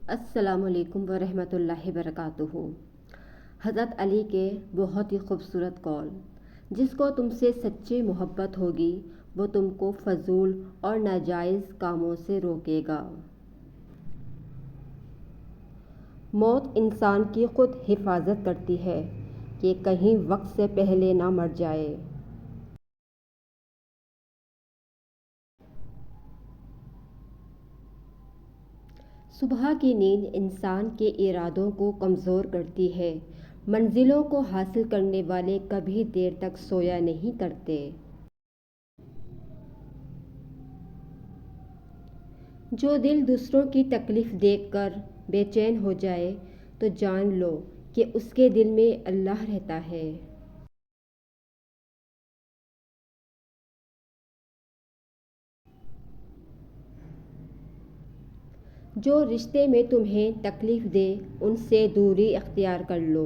السلام علیکم ورحمۃ اللہ وبرکاتہ۔ حضرت علی کے بہت ہی خوبصورت قول: جس کو تم سے سچی محبت ہوگی وہ تم کو فضول اور ناجائز کاموں سے روکے گا۔ موت انسان کی خود حفاظت کرتی ہے کہ کہیں وقت سے پہلے نہ مر جائے۔ صبح کی نیند انسان کے ارادوں کو کمزور کرتی ہے۔ منزلوں کو حاصل کرنے والے کبھی دیر تک سویا نہیں کرتے۔ جو دل دوسروں کی تکلیف دیکھ کر بے چین ہو جائے تو جان لو کہ اس کے دل میں اللہ رہتا ہے۔ جو رشتے میں تمہیں تکلیف دے ان سے دوری اختیار کر لو۔